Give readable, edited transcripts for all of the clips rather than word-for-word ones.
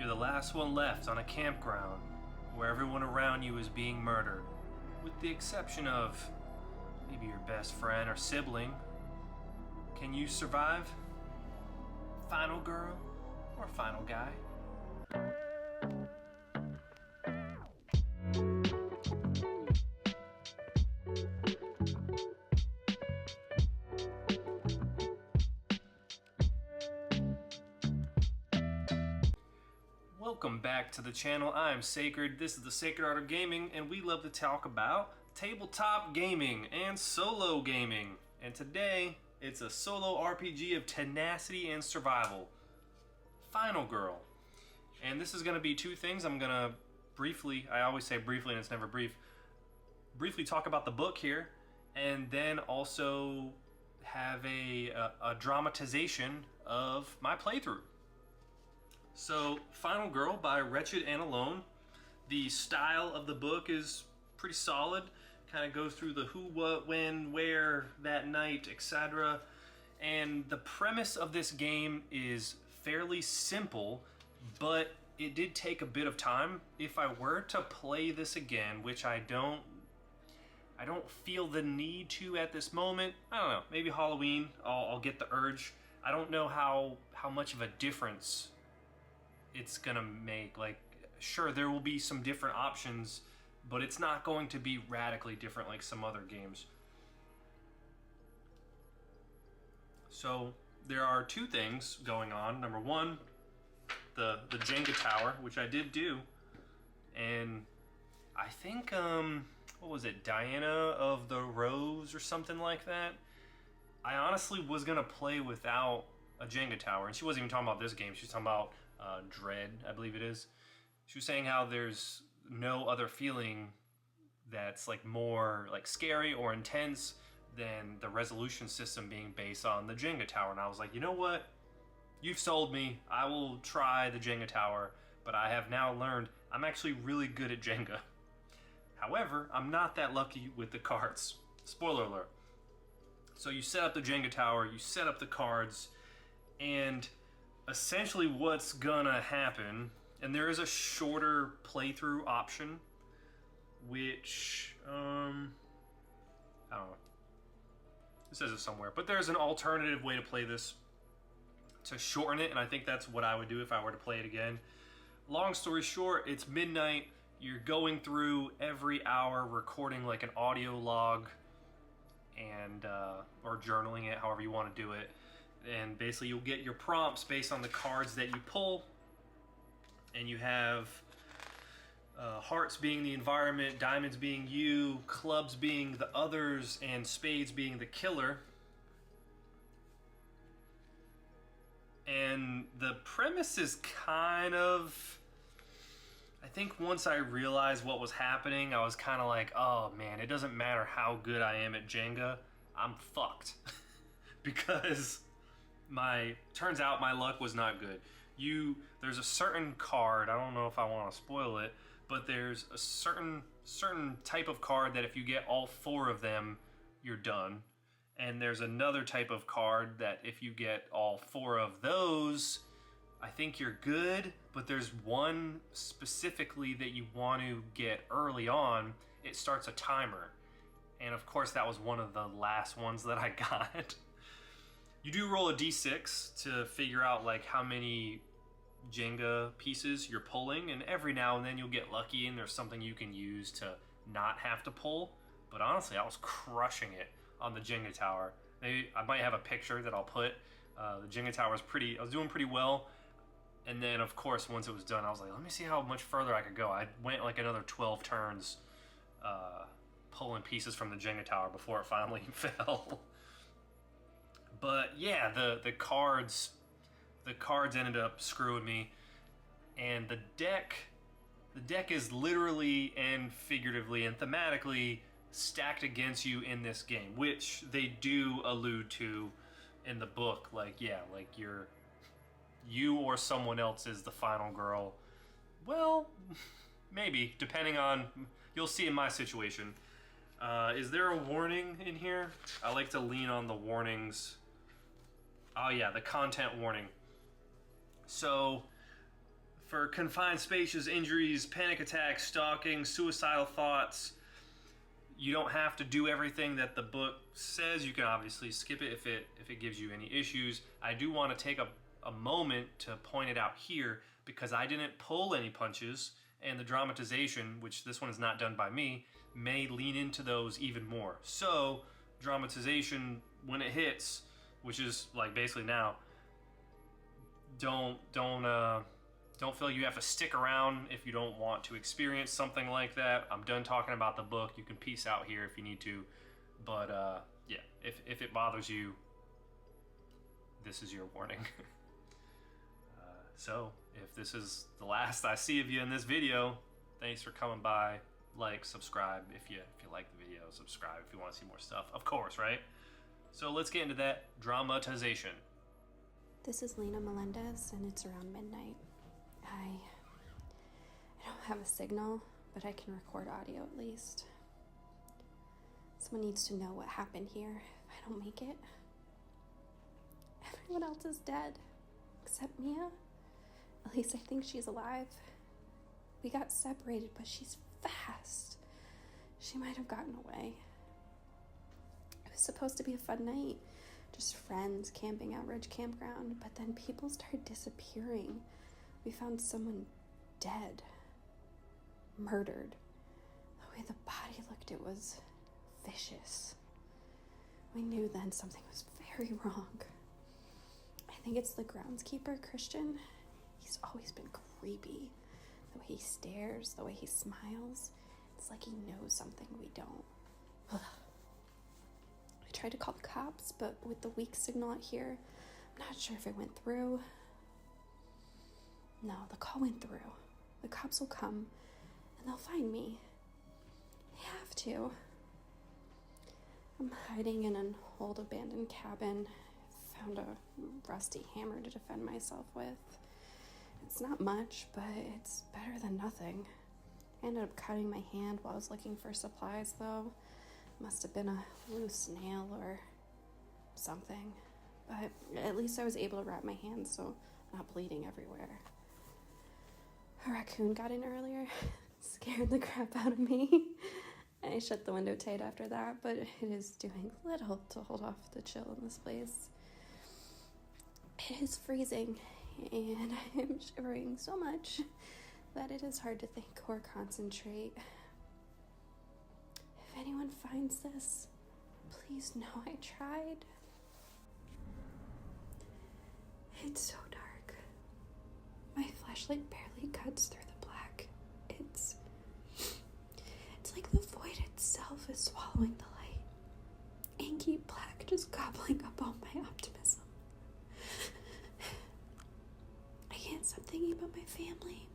You're the last one left on a campground where everyone around you is being murdered, with the exception of maybe your best friend or sibling. Can you survive? Final girl or final guy? Welcome back to the channel. I'm Sacred. This is the Sacred Art of Gaming, and we love to talk about tabletop gaming and solo gaming. And today, it's a solo RPG of tenacity and survival. Final Girl. And this is going to be two things. I'm going to briefly, I always say briefly and it's never brief, briefly talk about the book here, and then also have a dramatization of my playthrough. So, Final Girl by Wretched and Alone. The style of the book is pretty solid. Kind of goes through the who, what, when, where, that night, etc. And the premise of this game is fairly simple, but it did take a bit of time. If I were to play this again, which I don't feel the need to at this moment. I don't know, maybe Halloween, I'll get the urge. I don't know how much of a difference it's gonna make. Like, sure, there will be some different options, but it's not going to be radically different like some other games. So there are two things going on. Number one, the Jenga tower, which I did do, and I think what was it, Diana of the Rose or something like that. I honestly was gonna play without a Jenga tower, and she wasn't even talking about this game. She was talking about Dread, I believe it is. She was saying how there's no other feeling that's like more like scary or intense than the resolution system being based on the Jenga tower. And I was like, you know what? You've sold me. I will try the Jenga tower, but I have now learned I'm actually really good at Jenga. However, I'm not that lucky with the cards. Spoiler alert. So you set up the Jenga tower, you set up the cards, and essentially what's gonna happen, and there is a shorter playthrough option, which, I don't know. It says it somewhere, but there's an alternative way to play this to shorten it, and I think that's what I would do if I were to play it again. Long story short, it's midnight, you're going through every hour recording like an audio log and or journaling it, however you want to do it. And basically you'll get your prompts based on the cards that you pull, and you have hearts being the environment, diamonds being you, clubs being the others, and spades being the killer. And the premise is kind of, I think once I realized what was happening, I was kind of like, oh man, it doesn't matter how good I am at Jenga, I'm fucked. Because turns out my luck was not good. There's a certain card, I don't know if I want to spoil it, but there's a certain type of card that if you get all four of them, you're done. And there's another type of card that if you get all four of those, I think you're good, but there's one specifically that you want to get early on. It starts a timer. And of course that was one of the last ones that I got. You do roll a d6 to figure out like how many Jenga pieces you're pulling, and every now and then you'll get lucky and there's something you can use to not have to pull. But honestly, I was crushing it on the Jenga tower. Maybe I might have a picture that I'll put. The Jenga tower was I was doing pretty well. And then of course, once it was done, I was like, let me see how much further I could go. I went like another 12 turns pulling pieces from the Jenga tower before it finally fell. But yeah, the cards ended up screwing me, and the deck is literally and figuratively and thematically stacked against you in this game, which they do allude to in the book. Like, yeah, like you or someone else is the final girl. Well, maybe, depending on, you'll see in my situation. Is there a warning in here? I like to lean on the warnings. Oh yeah, the content warning. So, for confined spaces, injuries, panic attacks, stalking, suicidal thoughts. You don't have to do everything that the book says. You can obviously skip it if it gives you any issues. I do want to take a moment to point it out here because I didn't pull any punches, and the dramatization, which this one is not done by me, may lean into those even more. So dramatization, when it hits, which is like basically now, don't feel you have to stick around if you don't want to experience something like that. I'm done talking about the book. You can peace out here if you need to. But yeah, if it bothers you, this is your warning. So if this is the last I see of you in this video, thanks for coming by. Like, subscribe if you like the video. Subscribe if you want to see more stuff. Of course, right? So let's get into that dramatization. This is Lena Melendez, and it's around midnight. I don't have a signal, but I can record audio at least. Someone needs to know what happened here. If I don't make it, everyone else is dead, except Mia. At least I think she's alive. We got separated, but she's fast. She might have gotten away. It was supposed to be a fun night. Just friends camping at Ridge Campground, but then people started disappearing. We found someone dead, murdered. The way the body looked, it was vicious. We knew then something was very wrong. I think it's the groundskeeper, Christian. He's always been creepy. The way he stares, the way he smiles. It's like he knows something we don't. Ugh. I tried to call the cops, but with the weak signal out here, I'm not sure if it went through. No, the call went through. The cops will come, and they'll find me. They have to. I'm hiding in an old abandoned cabin. Found a rusty hammer to defend myself with. It's not much, but it's better than nothing. I ended up cutting my hand while I was looking for supplies, though. Must have been a loose nail or something. But at least I was able to wrap my hand so I'm not bleeding everywhere. A raccoon got in earlier. Scared the crap out of me. I shut the window tight after that, but it is doing little to hold off the chill in this place. It is freezing, and I am shivering so much that it is hard to think or concentrate. If anyone finds this, please know I tried. It's so dark. My flashlight barely cuts through the black. It's like the void itself is swallowing the light. Inky black just gobbling up all my optimism. I can't stop thinking about my family.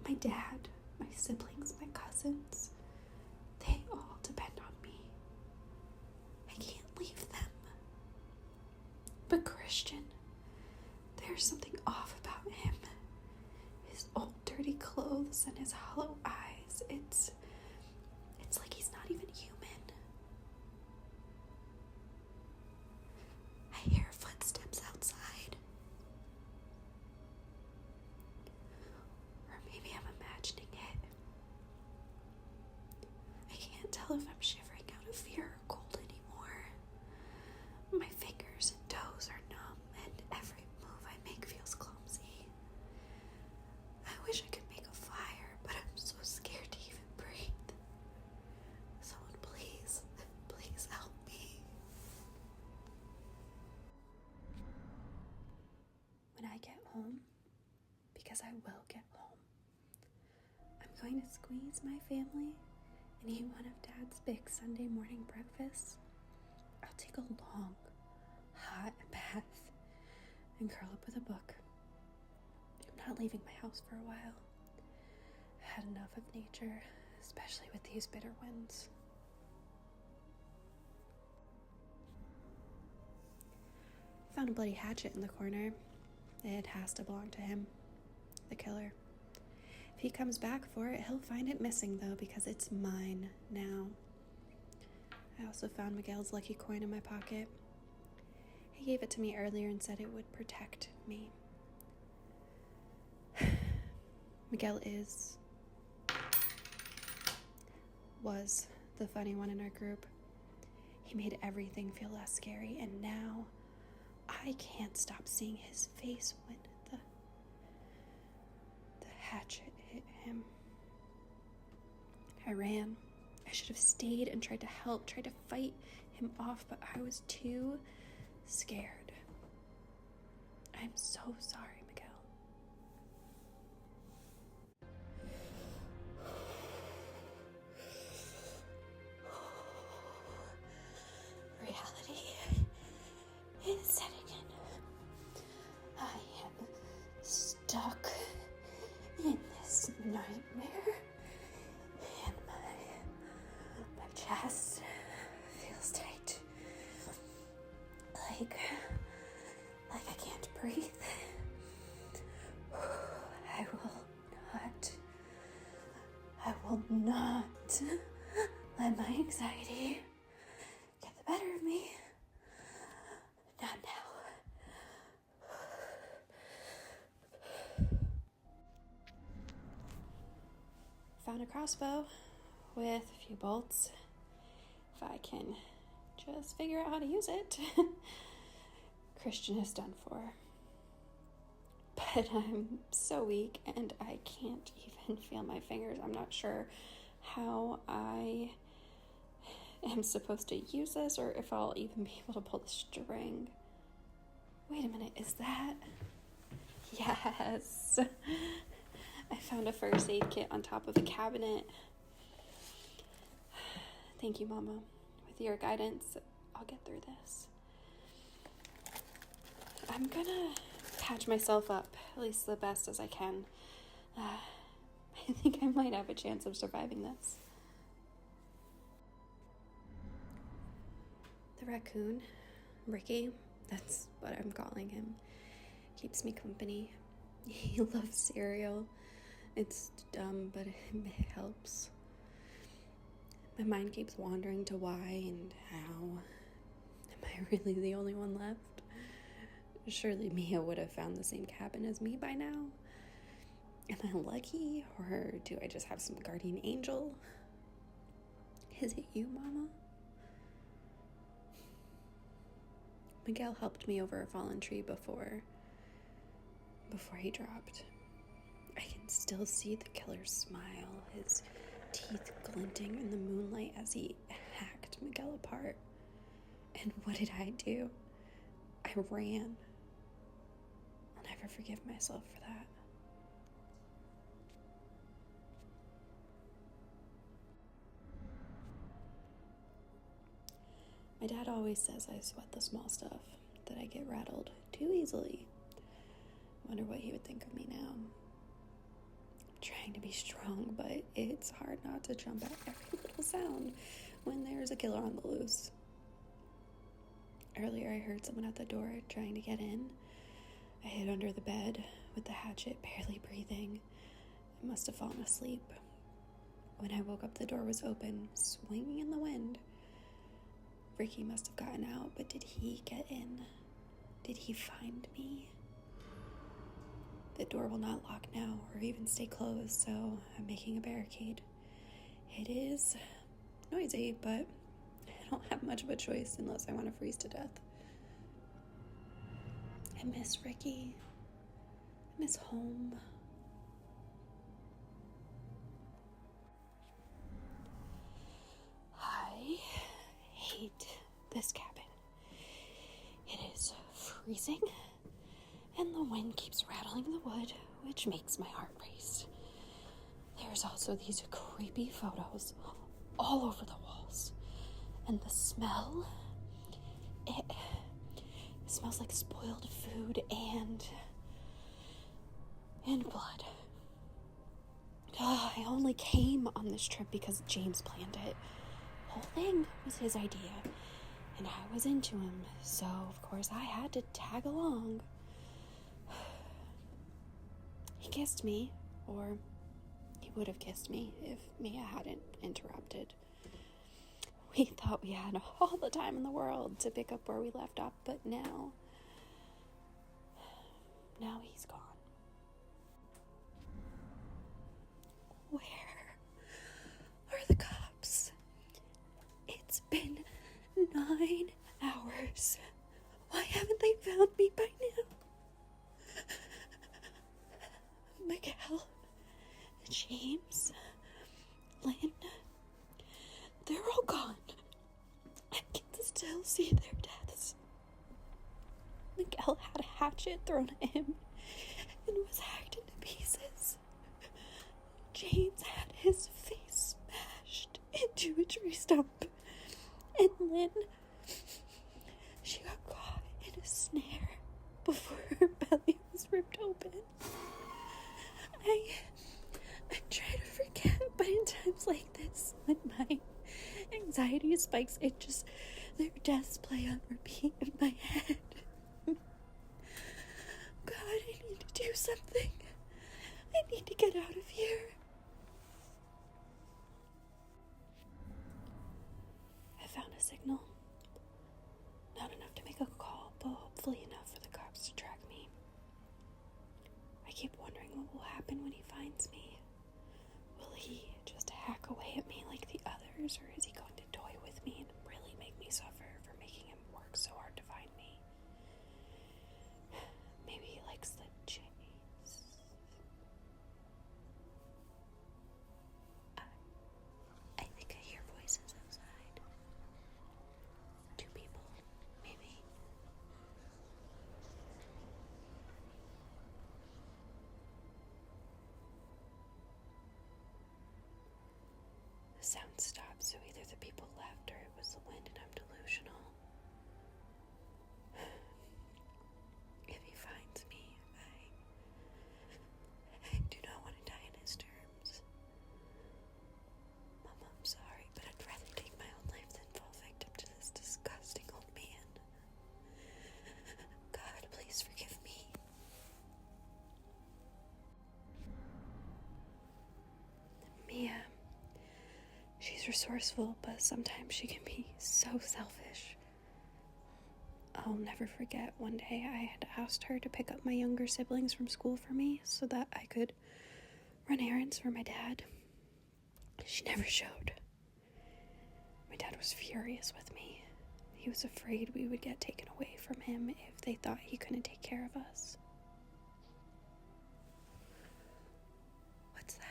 My dad, my siblings, my cousins. They all depend on me. I can't leave them. But Christian, there's something off about him. His old dirty clothes and his hollow eyes. It's like he's not even human. I hear footsteps outside. Or maybe I'm imagining it. I can't tell if I'm shivering out of fear or cold anymore. My fingers and toes are numb, and every move I make feels clumsy. I wish I could make a fire, but I'm so scared to even breathe. Someone please help me. When I get home, because I will get home, I'm going to squeeze my family and eat one of Dad's big Sunday morning breakfasts. I'll take a long, hot bath and curl up with a book. I'm not leaving my house for a while. I've had enough of nature, especially with these bitter winds. Found a bloody hatchet in the corner. It has to belong to him, the killer. If he comes back for it, he'll find it missing, though, because it's mine now. I also found Miguel's lucky coin in my pocket. He gave it to me earlier and said it would protect me. Miguel was the funny one in our group. He made everything feel less scary, and now I can't stop seeing his face when the hatchet hit him. I ran. I should have stayed and tried to help, tried to fight him off, but I was too scared. I'm so sorry, Miguel. Reality is setting in. I am stuck in this nightmare, and my chest feels tight, like I can't breathe. I will not let my anxiety get the better of me. Not now. Found a crossbow with a few bolts. If I can just figure out how to use it, Christian is done for. But I'm so weak and I can't even feel my fingers. I'm not sure how I am supposed to use this or if I'll even be able to pull the string. Wait a minute, is that? Yes! I found a first aid kit on top of a cabinet. Thank you, Mama. With your guidance, I'll get through this. I'm gonna patch myself up, at least the best as I can. I think I might have a chance of surviving this. The raccoon, Ricky, that's what I'm calling him, keeps me company. He loves cereal. It's dumb, but it helps. My mind keeps wandering to why and how. Am I really the only one left? Surely Mia would have found the same cabin as me by now. Am I lucky, or do I just have some guardian angel? Is it you, Mama? Miguel helped me over a fallen tree before he dropped. I can still see the killer's smile, his teeth glinting in the moonlight as he hacked Miguel apart. And what did I do? I ran. I'll never forgive myself for that. My dad always says I sweat the small stuff, that I get rattled too easily. Wonder what he would think of me now. I'm trying to be strong, but it's hard not to jump at every little sound when there's a killer on the loose. Earlier I heard someone at the door trying to get in. I hid under the bed with the hatchet, barely breathing. I must have fallen asleep. When I woke up, the door was open, swinging in the wind. Ricky must have gotten out, but did he get in? Did he find me? The door will not lock now or even stay closed, so I'm making a barricade. It is noisy, but I don't have much of a choice unless I want to freeze to death. I miss Ricky. I miss home. I hate this cabin. It is freezing, and the wind keeps rattling the wood, which makes my heart race. There's also these creepy photos all over the walls, and the smell, it smells like spoiled food and blood. I only came on this trip because James planned it. The whole thing was his idea, and I was into him, so of course I had to tag along. He kissed me, or he would have kissed me if Mia hadn't interrupted. We thought we had all the time in the world to pick up where we left off, but now he's gone. Where are the cops? It's been 9 hours. Why haven't they found me by now? Miguel, James, Lynn, they're all gone. I can still see their deaths. Miguel had a hatchet thrown at him and was hacked into pieces. James had his face smashed into a tree stump. And Lynn, she got caught in a snare before her belly was ripped open. I try to forget, but in times like this, when my anxiety spikes, their deaths play on repeat in my head. God, I need to do something. I need to get out of here. I found a signal. Not enough to make a call, but hopefully enough for the cops to track me. I keep wondering what will happen when he finds me. Will he just hack away at me like the others, or is he going to toy with me and really make me suffer for making him work so hard to find me? Maybe he likes the chase. I think I hear voices outside. 2 people, maybe. The sound stopped, so either the people left or it was the wind and I'm delusional. If he finds me, I do not want to die in his terms. Mom, I'm sorry, but I'd rather take my own life than fall victim to this disgusting old man. God, please forgive me. Mia. She's resourceful, but sometimes she can be so selfish. I'll never forget one day I had asked her to pick up my younger siblings from school for me so that I could run errands for my dad. She never showed. My dad was furious with me. He was afraid we would get taken away from him if they thought he couldn't take care of us. What's that?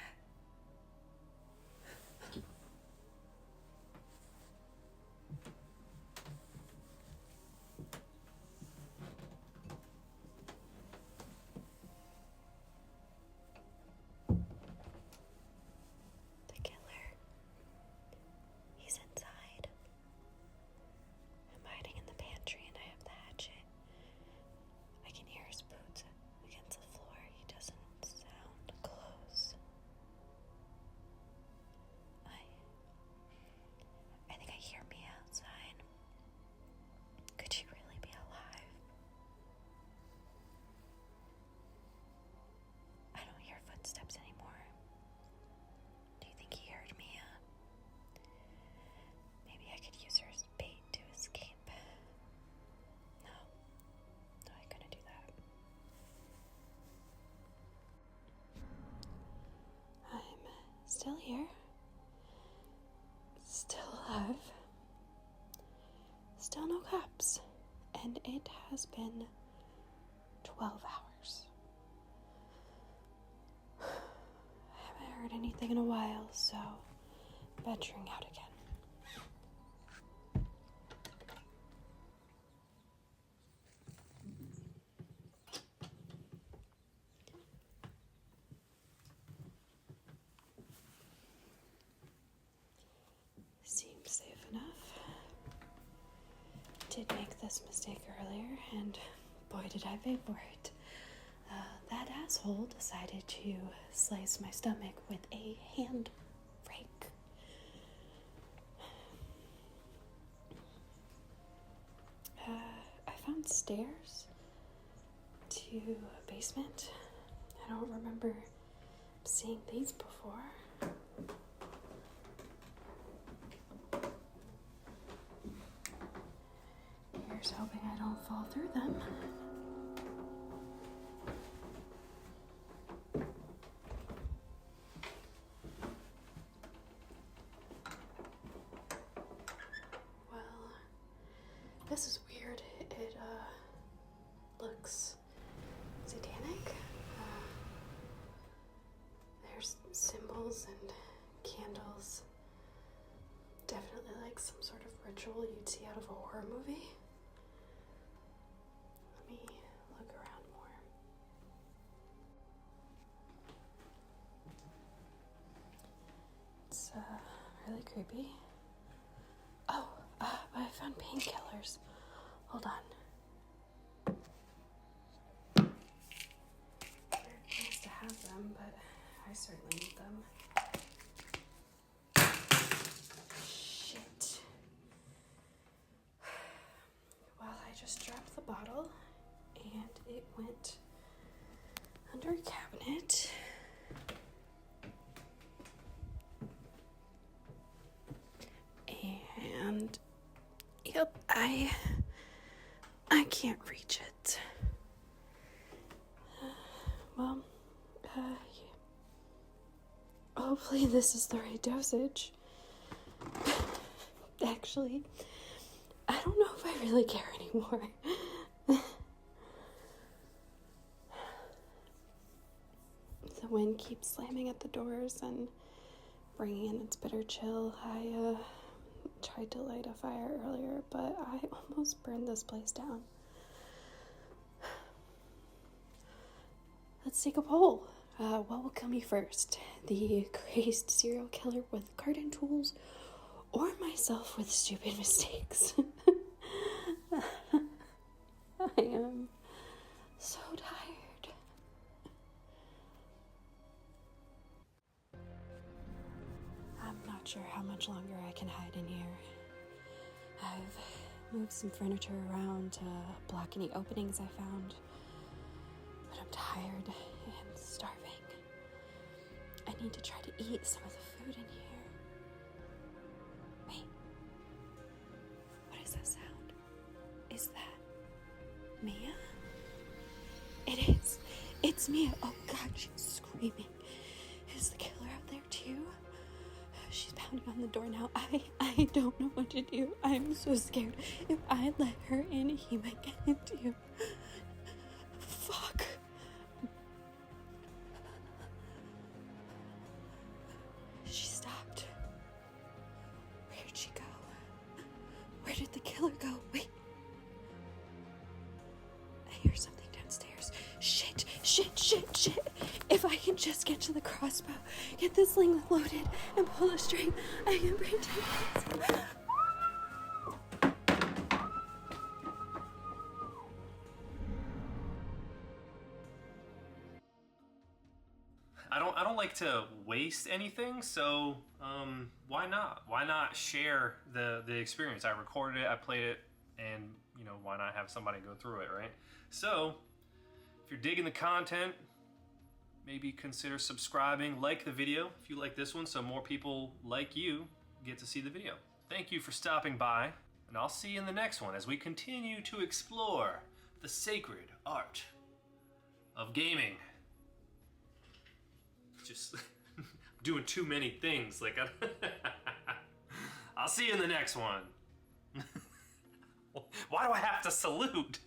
The killer. He's inside. I'm hiding in the pantry and I have the hatchet. I can hear his boots against the floor. He doesn't sound close. I think I hear Mia outside. Could she really be alive? I don't hear footsteps anymore. Do you think he heard Mia? Maybe I could use her as bait to escape. No, I couldn't do that. I'm still here. Still alive. Still no cops. And it has been 12 hours. I haven't heard anything in a while, so venturing out again. Seems safe enough. Did make this mistake earlier, and boy did I pay for it. That asshole decided to slice my stomach with a hand rake. I found stairs to a basement. I don't remember seeing these before. Here's hoping I don't fall through them. this is weird. It looks satanic. There's symbols and candles. Definitely like some sort of ritual you'd see out of a horror movie. Let me look around more. It's really creepy. Oh, I found painkillers. Hold on. They're nice to have them, but I certainly need them. Shit. Well, I just dropped the bottle, and it went under a cabinet. And yep, I can't reach it. Well, hopefully this is the right dosage. Actually, I don't know if I really care anymore. The wind keeps slamming at the doors and bringing in its bitter chill. I tried to light a fire earlier, but I almost burned this place down. Let's take a poll. What will kill me first? The crazed serial killer with garden tools, or myself with stupid mistakes? I am so tired. I'm not sure how much longer I can hide in here. I've moved some furniture around to block any openings I found, but I'm tired and starving. I need to try to eat some of the food in here. Wait. What is that sound? Is that Mia? It is. It's Mia. Oh God, she's screaming. Is the killer out there too? She's pounding on the door now. I don't know what to do. I'm so scared. If I let her in, he might get into. Fuck. She stopped. Where'd she go? Where did the killer go? Wait. I hear something downstairs. Shit. If I can just get to the crossbow, get this sling loaded, and pull a string, I can bring tickets. I don't like to waste anything, so why not? Why not share the experience? I recorded it, I played it, and why not have somebody go through it, right? So if you're digging the content, maybe consider subscribing, like the video if you like this one, so more people like you get to see the video. Thank you for stopping by, and I'll see you in the next one as we continue to explore the sacred art of gaming. Just doing too many things. I'll see you in the next one. Why do I have to salute?